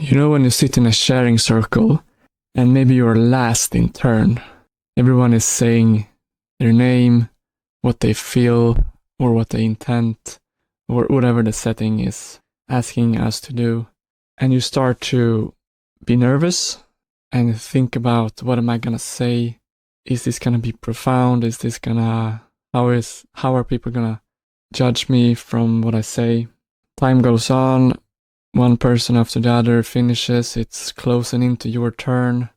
You know when you sit in a sharing circle and maybe you're last in turn, everyone is saying their name, what they feel, or what they intend, or whatever the setting is asking us to do. And you start to be nervous and think about, what am I gonna say? Is this gonna be profound? Is this gonna, how are people gonna judge me from what I say? Time goes on, one person after the other finishes, it's closing into your turn.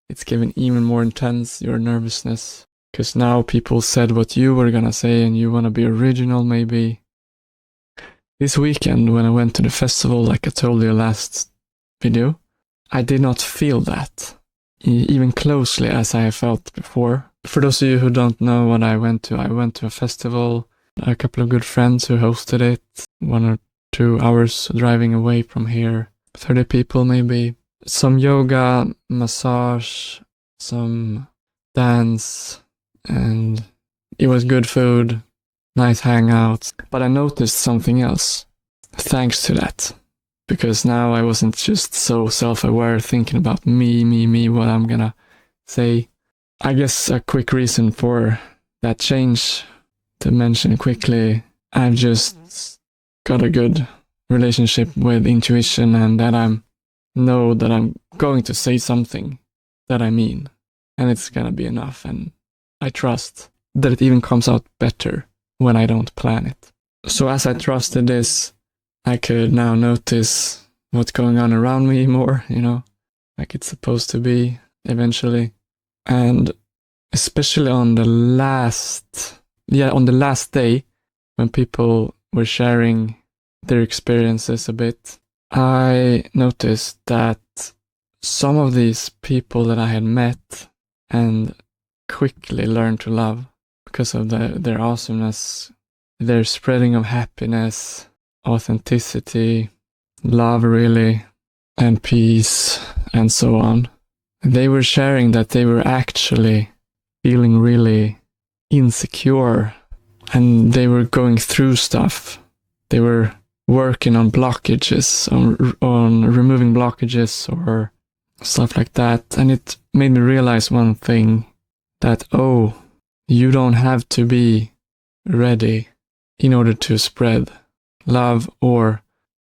It's getting even more intense, your nervousness. Because now people said what you were gonna say and you wanna be original maybe. This weekend when I went to the festival, like I told you last video, I did not feel that even closely as I have felt before. For those of you who don't know what I went to a festival, a couple of good friends who hosted it, 1 or 2 hours driving away from here, 30 people maybe, some yoga, massage, some dance, and it was good food, nice hangouts. But I noticed something else thanks to that. Because now I wasn't just so self-aware thinking about me, what I'm gonna say. I guess a quick reason for that change to mention quickly, I've just got a good relationship with intuition and that I know that I'm going to say something that I mean and it's gonna be enough, and I trust that it even comes out better when I don't plan it. So as I trusted this, I could now notice what's going on around me more, like it's supposed to be eventually. And especially on the last day when people were sharing their experiences a bit, I noticed that some of these people that I had met and quickly learned to love because of their awesomeness, their spreading of happiness, authenticity, love really, and peace, and so on. They were sharing that they were actually feeling really insecure and they were going through stuff. They were working on blockages, on removing blockages or stuff like that. And it made me realize one thing, that, you don't have to be ready in order to spread love or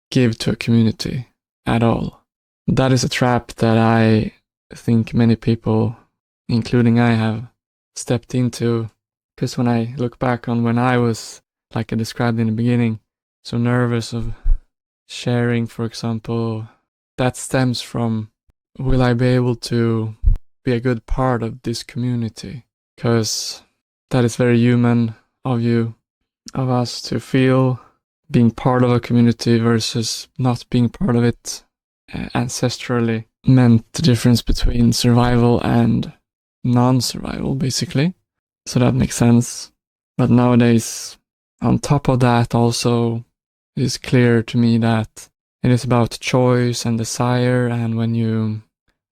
give to a community at all. That is a trap that I think many people, including I, have stepped into. Because when I look back on when I was, like I described in the beginning, so nervous of sharing, for example, that stems from, will I be able to be a good part of this community? Because that is very human of us to feel being part of a community versus not being part of it. Ancestrally meant the difference between survival and non-survival, basically. So that makes sense. But nowadays, on top of that, also, it is clear to me that it is about choice and desire. And when you,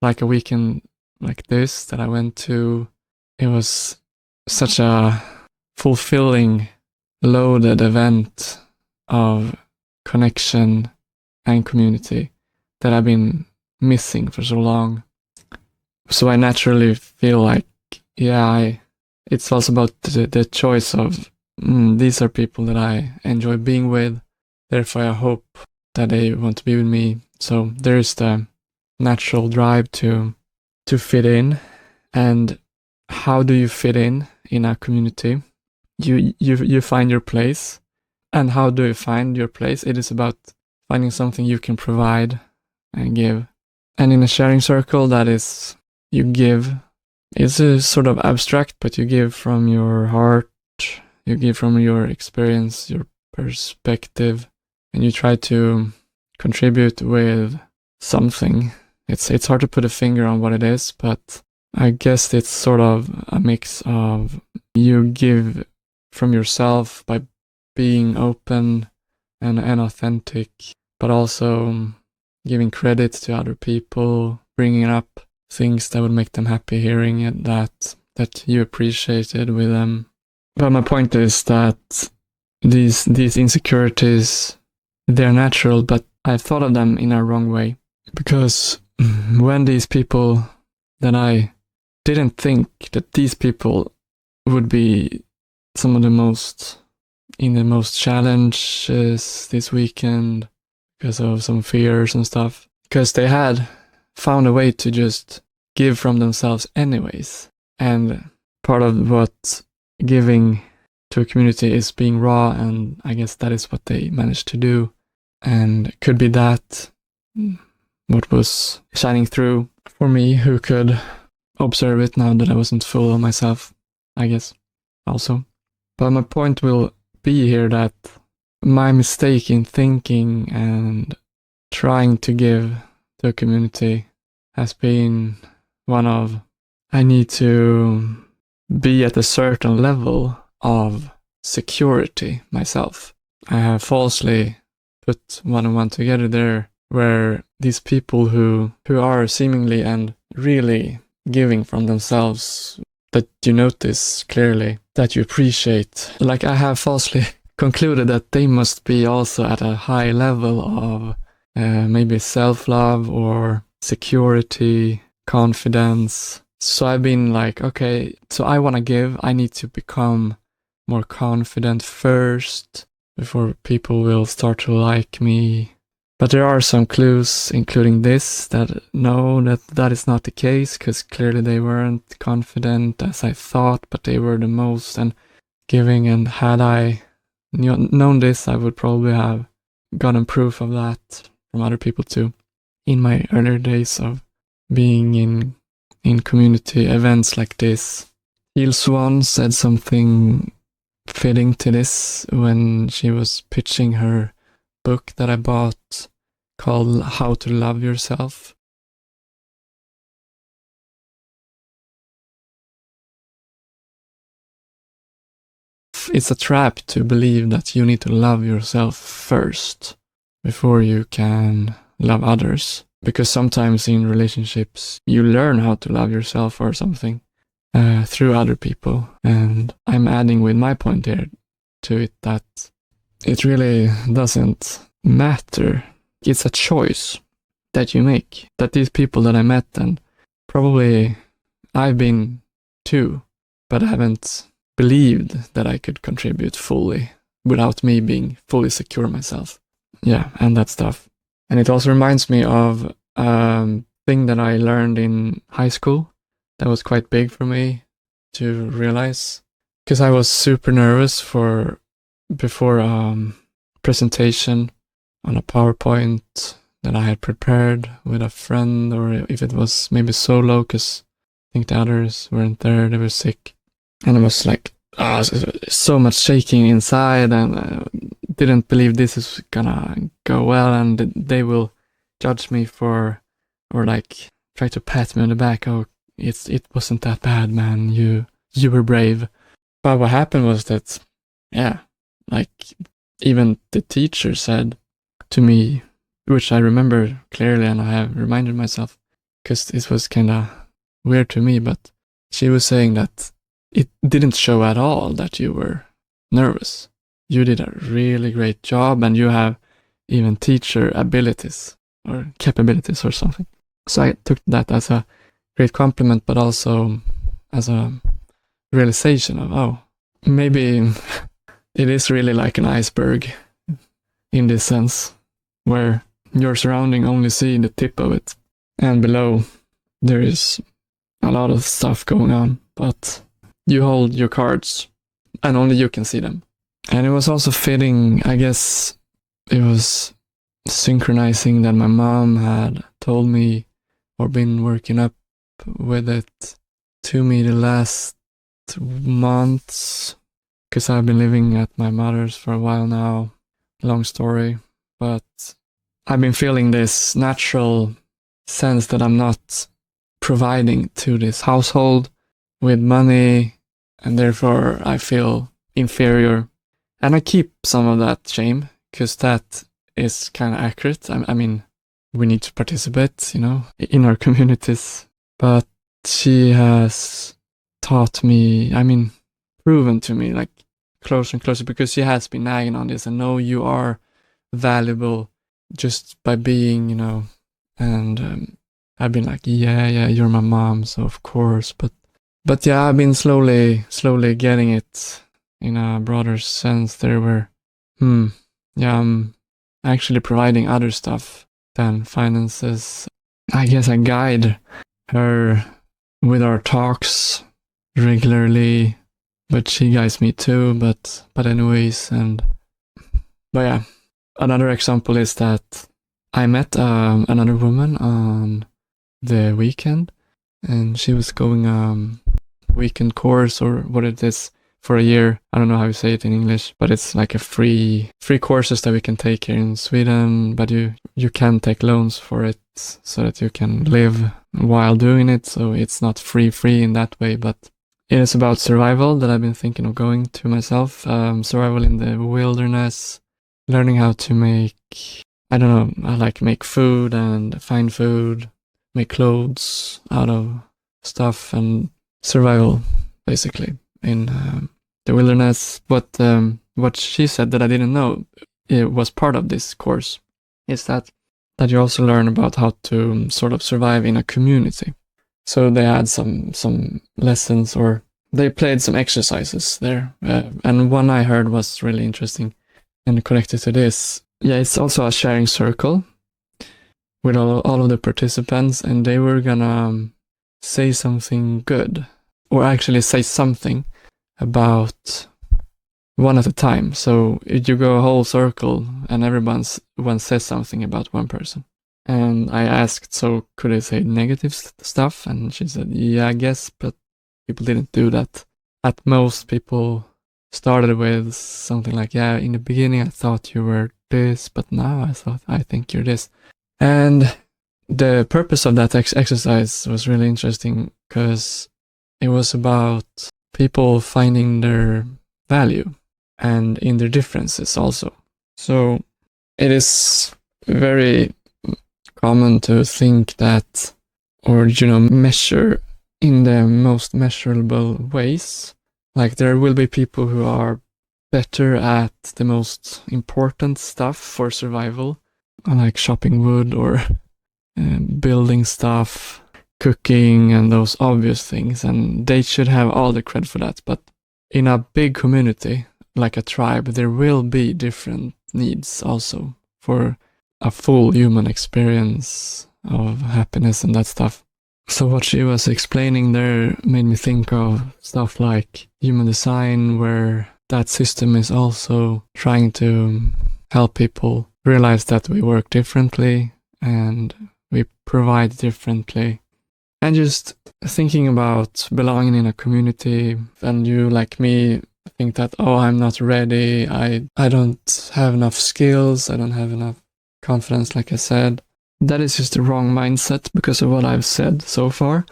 like a weekend like this that I went to, it was such a fulfilling, loaded event of connection and community that I've been missing for so long. So I naturally feel like, it's also about the choice of, these are people that I enjoy being with, therefore I hope that they want to be with me. So there is the natural drive to fit in. And how do you fit in a community? You find your place. And how do you find your place? It is about finding something you can provide and give. And in a sharing circle, that is, you give. It's a sort of abstract, but you give from your heart, you give from your experience, your perspective, and you try to contribute with something. It's hard to put a finger on what it is, but I guess it's sort of a mix of, you give from yourself by being open and authentic, but also giving credit to other people, bringing up things that would make them happy, hearing it, that you appreciated with them. But my point is that these insecurities, they're natural, but I've thought of them in a wrong way. Because when these people that I didn't think that these people would be some of the most in the most challenges this weekend because of some fears and stuff, because they had found a way to just give from themselves anyways. And part of what giving to a community is being raw, and I guess that is what they managed to do. And it could be that what was shining through for me, who could observe it now that I wasn't full of myself, I guess, also. But my point will be here that my mistake in thinking and trying to give to a community has been one of, I need to be at a certain level of security myself. I have falsely put one and one together there, where these people who are seemingly and really giving from themselves, that you notice clearly, that you appreciate, like I have falsely concluded that they must be also at a high level of maybe self-love or security, confidence. So I've been like, okay, so I want to give, I need to become more confident first before people will start to like me. But there are some clues, including this, that no, that is not the case, because clearly they weren't confident as I thought, but they were the most and giving. And had I known this, I would probably have gotten proof of that from other people too. In my earlier days of being in community events like this, Teal Swan said something fitting to this when she was pitching her book that I bought called How to Love Yourself. It's a trap to believe that you need to love yourself first before you can love others. Because sometimes in relationships, you learn how to love yourself or something through other people. And I'm adding with my point here to it that it really doesn't matter. It's a choice that you make. That these people that I met, and probably I've been too, but I haven't believed that I could contribute fully without me being fully secure myself. Yeah, and that stuff. And it also reminds me of a thing that I learned in high school that was quite big for me to realize, because I was super nervous before presentation on a PowerPoint that I had prepared with a friend, or if it was maybe solo, because I think the others weren't there, they were sick. And I was like, so much shaking inside, and didn't believe this is gonna go well, and they will judge me for, or like try to pat me on the back. Oh, it wasn't that bad, man. You were brave. But what happened was that, yeah, like even the teacher said to me, which I remember clearly, and I have reminded myself, because it was kind of weird to me, but she was saying that it didn't show at all that you were nervous. You did a really great job, and you have even teacher abilities or capabilities or something. So I took that as a great compliment, but also as a realization of, oh, maybe it is really like an iceberg in this sense, where your surrounding only see the tip of it, and below there is a lot of stuff going on, but you hold your cards and only you can see them. And it was also fitting, I guess it was synchronizing that my mom had told me or been working up with it to me the last months, because I've been living at my mother's for a while now. Long story, but I've been feeling this natural sense that I'm not providing to this household with money, and therefore I feel inferior. And I keep some of that shame, because that is kind of accurate. I mean, we need to participate, in our communities. But she has taught me, proven to me, like, closer and closer, because she has been nagging on this, and no, you are valuable just by being, And I've been like, yeah, you're my mom, so of course. But yeah, I've been slowly getting it in a broader sense there where, yeah, I'm actually providing other stuff than finances. I guess I guide her with our talks regularly, but she guides me too, but anyways, but yeah. Another example is that I met another woman on the weekend, and she was going weekend course or what it is for a year. I don't know how you say it in English, but it's like a free courses that we can take here in Sweden, but you can take loans for it so that you can live while doing it. So it's not free in that way, but it is about survival that I've been thinking of going to myself. Survival in the wilderness, learning how to make, I don't know, I like make food and find food, make clothes out of stuff, and survival basically in the wilderness. What she said that I didn't know, it was part of this course, is that you also learn about how to sort of survive in a community. So they had some lessons, or they played some exercises there, and one I heard was really interesting and connected to this. Yeah, it's also a sharing circle with all of the participants, and they were gonna say something good, or actually say something about one at a time. So you go a whole circle and everyone says something about one person. And I asked, so could I say negative stuff? And she said, yeah, I guess, but people didn't do that. At most, people started with something like, yeah, in the beginning I thought you were this, but now I think you're this. And the purpose of that exercise was really interesting because it was about people finding their value and in their differences also. So it is very common to think that, or measure in the most measurable ways. Like there will be people who are better at the most important stuff for survival, like chopping wood or building stuff, cooking, and those obvious things, and they should have all the credit for that. But in a big community, like a tribe, there will be different needs also for a full human experience of happiness and that stuff. So what she was explaining there made me think of stuff like human design, where that system is also trying to help people realize that we work differently and we provide differently. And just thinking about belonging in a community, and you, like me, think that, oh, I'm not ready, I don't have enough skills, I don't have enough confidence, like I said. That is just the wrong mindset because of what I've said so far,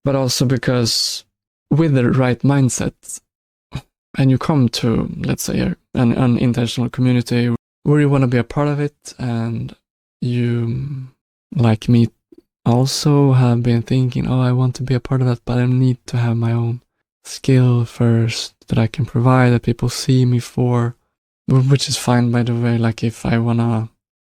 but also because with the right mindset, and you come to, let's say, an unintentional community where you want to be a part of it, and you, like me, also have been thinking, oh, I want to be a part of that, but I need to have my own skill first that I can provide, that people see me for, which is fine, by the way. Like if I want to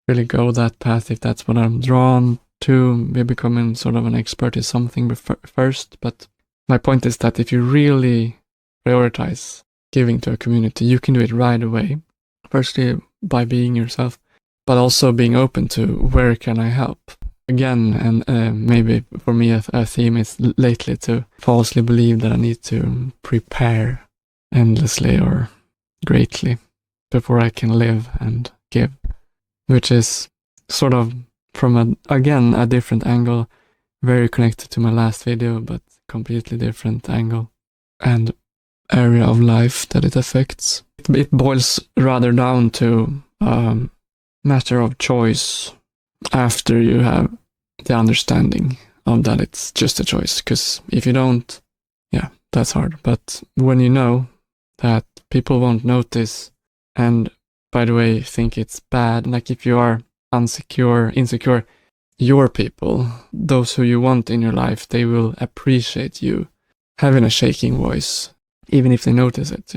really go that path, if that's what I'm drawn to, be becoming sort of an expert in something first. But my point is that if you really prioritize giving to a community, you can do it right away. Firstly, by being yourself, but also being open to where can I help. Again, and maybe for me a theme is lately to falsely believe that I need to prepare endlessly or greatly before I can live and give, which is sort of from a different angle, very connected to my last video, but completely different angle and area of life that it affects. It boils rather down to matter of choice after you have the understanding of that it's just a choice. Because if you don't, yeah, that's hard. But when you know that people won't notice, and by the way, think it's bad, like if you are insecure, your people, those who you want in your life, they will appreciate you having a shaking voice, even if they notice it,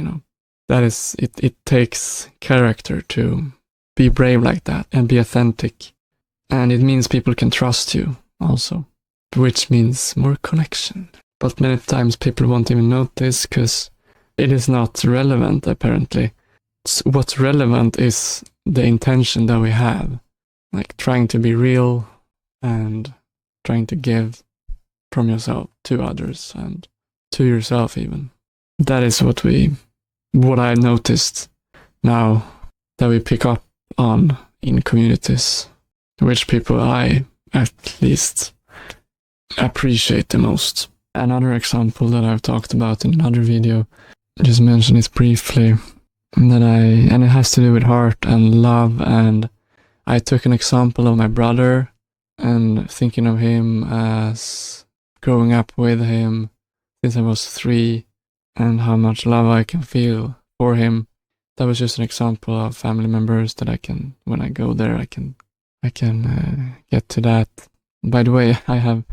That is, it takes character to be brave like that and be authentic And it means people can trust you also, which means more connection. But many times people won't even notice because it is not relevant, apparently. What's relevant is the intention that we have, like trying to be real and trying to give from yourself to others and to yourself even. That is what I noticed now that we pick up on in communities, which people I at least appreciate the most. Another example that I've talked about in another video, just mention it briefly, and it has to do with heart and love, and I took an example of my brother and thinking of him as growing up with him since I was 3 and how much love I can feel for him. That was just an example of family members that I can, when I go there, I can get to that. By the way, I have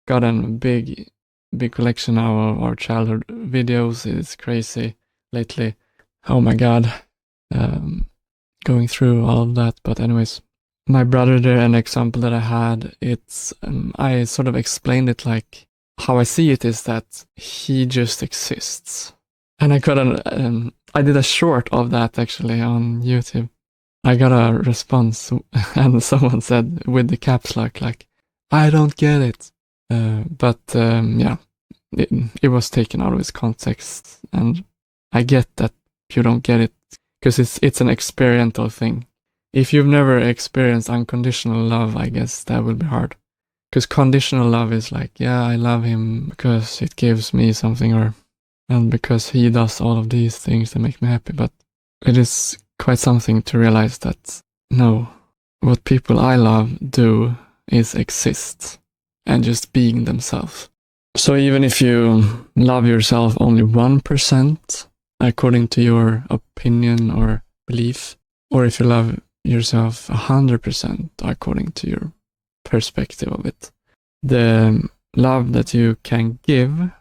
gotten a big collection now of our childhood videos. It's crazy lately. Oh my god. Going through all of that. But anyways, my brother there, an example that I had, it's, I sort of explained it like, how I see it is that he just exists. And I got I did a short of that actually on YouTube. I got a response and someone said with the caps lock, like, I don't get it. But yeah, it was taken out of its context, and I get that you don't get it because it's an experiential thing. If you've never experienced unconditional love, I guess that will be hard. Because conditional love is like, yeah, I love him because it gives me something, and because he does all of these things that make me happy. But it is quite something to realize that, no, what people I love do is exist and just being themselves. So even if you love yourself only 1%, according to your opinion or belief, or if you love yourself 100% according to your perspective of it, the love that you can give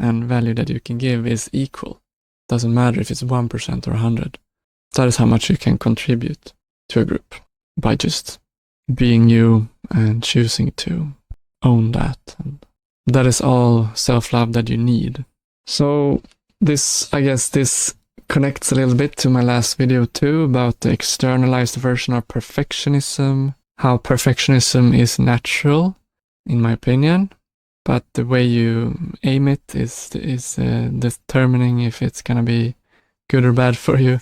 and value that you can give is equal. Doesn't matter if it's 1% or 100. That is how much you can contribute to a group by just being you and choosing to own that. And that is all self-love that you need. So I guess this connects a little bit to my last video too, about the externalized version of perfectionism, how perfectionism is natural, in my opinion, but the way you aim it is determining if it's gonna be good or bad for you.